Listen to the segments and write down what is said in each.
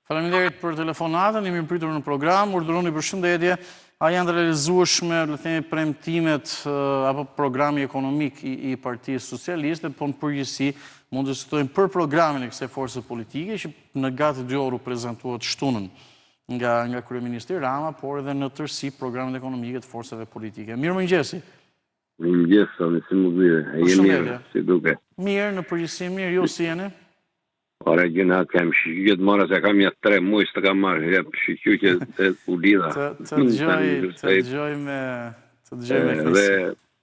Faleminderit për telefonatën, jemi pritur në program, urdhëroni përshëndetje. A janë të realizueshme, le të themi, premtimet apo programi ekonomik i Partisë Socialiste, po në përgjithësi mund të diskutojmë për programin e kësaj force politike që në gati 2 orë u prezantuat shtunën nga kryeministri Rama, por edhe në tërësi programet ekonomike të forcave politike. Mirëmëngjesi. Mirëmëngjes, si më bie. Je mirë, si duke. Mirë, në përgjithësi mirë, ju si jeni? Ora gjëna kem shqyqyet marrë se kam ja 3 muaj s'të kam marrë, jep shqyqyet e ulida. Të dëgjoj me dhe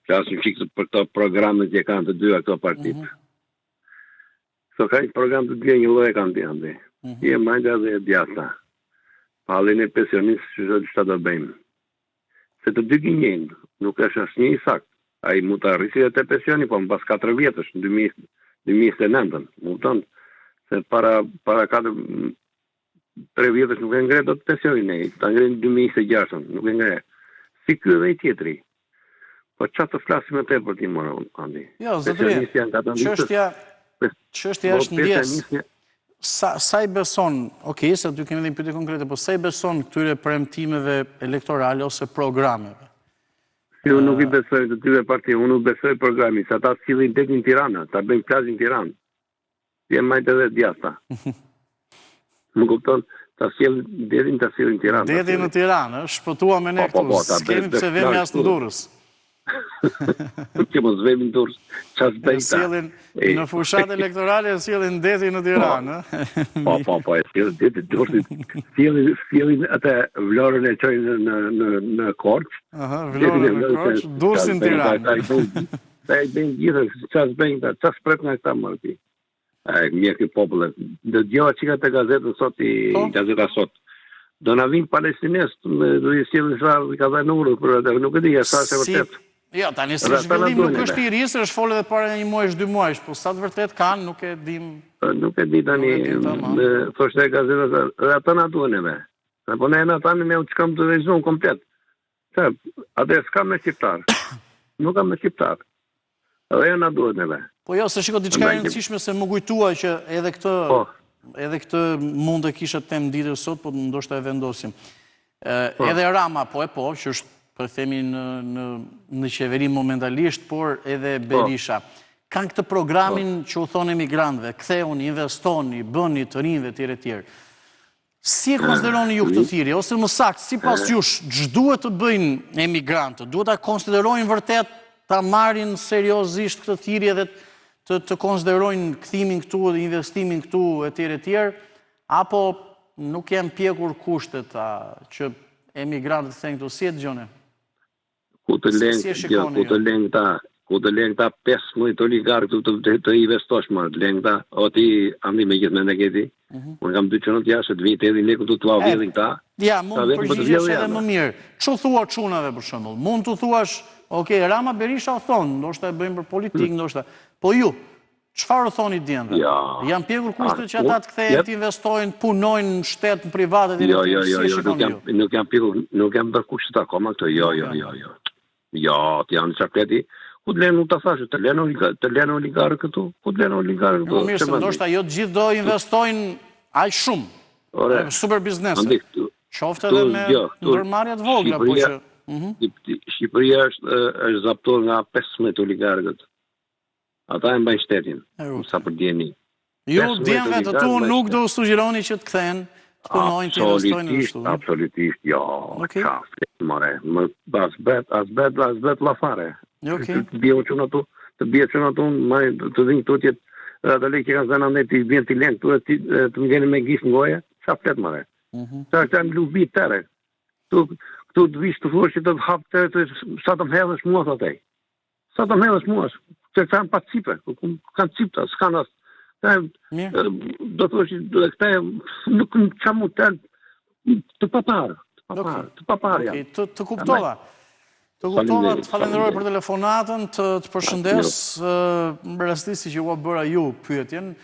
flasim qikë për këto programet që kanë të dyja këto partit. So ka një program të dyja një lloj kanë të janë. Je majda dhe djata. Pallin e pensionistë që çfarë do bëjmë. Se të dy gjenjën, nuk është asnjë i sakt. Ai mund të arrisë të pensioni, po mbas 4 vjetësh, në 2029, kupton? Se para 3 vjetësh nuk e ngre do të pensionin e, ta ngre në 2026, nuk e ngre. Si ky dhe i tjetri. Po çfarë të flasim më tepër ti më Andi? Jo, zotëri, çështja është ndjes. Sa i beson, se ty kemi dhe një pyetje konkrete, po sa i beson këtyre premtimeve elektorale ose programeve? Unë nuk i besoj të tyre parti, unë nuk besoj programi, sa ta sillin tek në Tiranë, ta bëjmë plazhin në Tiranë. Je majtë edhe djasta. Më kupton, ta sjellin detin, ta sjellin në Tiranë. Deti në Tiranë, shpëtua me ne këtu, s'kemi pse vemi as në Durrës. Që mos vemi në Durrës, ças bëjta. Në fushat elektorale sjellin deti në Tiranë. Po, e sjellin deti në Durrës, sjellin atë Vlorën e çojnë në Korçë. Vlorën në Korçë, Durrësin në Tiranë. Ta i bëjnë gjithë, ças bëjnë, ças pret nga këta mërti. Mirë këtë popullet. Dhe djova qika të gazetën sot, gazeta sot. Do na vinë palestines, do i sjellin shrarë, ka dhe nurë, për nuk e di, sa është e vërtet. Jo, tani si zhvillim nuk është i risë, është folë edhe para 1 muaj, 2 muaj, po sa të vërtet kanë, nuk e dim. Nuk e di tani, thoshte e gazetës, dhe ata na duhen edhe. Po ne e ata me u qëkam të realizuar komplet. Ate s'kam me shqiptar. Nuk kam me shqiptar. Edhe e na duhet edhe. Po jo, se shiko diçka e rëndësishme se më kujtua që edhe këtë mund të kisha temë ditën sot, po ndoshta e vendosim. Edhe Rama, që është për themi në qeveri momentalisht, por edhe Berisha. Kanë këtë programin që u thonë emigrantëve, ktheuni, investoni, bëni të rinjve tjerë e tjerë. Si e konsideroni ju këtë thirrje, ose më saktë, sipas jush, ç'duhet të bëjnë emigrantët? Duhet ta konsiderojnë vërtet, ta marrin seriozisht këtë thirrje dhe të konsiderojnë kthimin këtu dhe investimin këtu e tjerë, apo nuk janë pjekur kushtet që emigrantët thënë këtu, si e dëgjoni? Ku të lënë ta 15 oligarkë të investosh më, të lënë ta, o ti andi me gjithë me në këti, unë kam 2 qënët jashtë, të vitë edhe lekë të tua vjedhin ta. Ja, mund përgjigjesh edhe më mirë. Që thua çunave për shembull? Mund të thuash, Rama Berisha o thonë, ndoshta e bëjmë për politikë, ndoshta. Po ju, çfarë thoni djendve? Janë pjekur kushtet që ata të kthehen, të investojnë, punojnë në shtet, në private, Jo, nuk jam bërë kushtet akoma këto, jo. Jo, të janë çapleti. Ku të lënë, nuk të thashë, të lënë oligarë këtu? Ku të lënë oligarë këtu? Mirë, se ndoshta jo të gjithë do investojnë aq shumë. Super biznese. Qoftë edhe me ndërmarrje të vogla, po që... Shqipëria është zaptuar nga 15 oligarkët. Ata e mbajnë shtetin, sa për djeni. Ju djenve të tu nuk do sugjeroni që të kthehen, të punojnë, të investojnë në shtu. Absolutisht, jo. As bet lafare. Të bje që në tu, të dhinë këtu tjetë, të lejë që kanë zënë andej të bjen të lengë, të më gjeni me gjisë në goje, qa flet mare. Qa është janë lubit tëre. Këtu të vishë të thua që të hapë të sa të më hedhësh mua, thotej. Sa të më hedhësh mua, që të janë pa cipe, kanë cipta, s'kanë asë. Do të thua që këta nuk qa mu të të paparë, janë. Të kuptova. Të falenderoj për telefonatën, të përshëndes, më rastisi që u bëra ju pyetjen.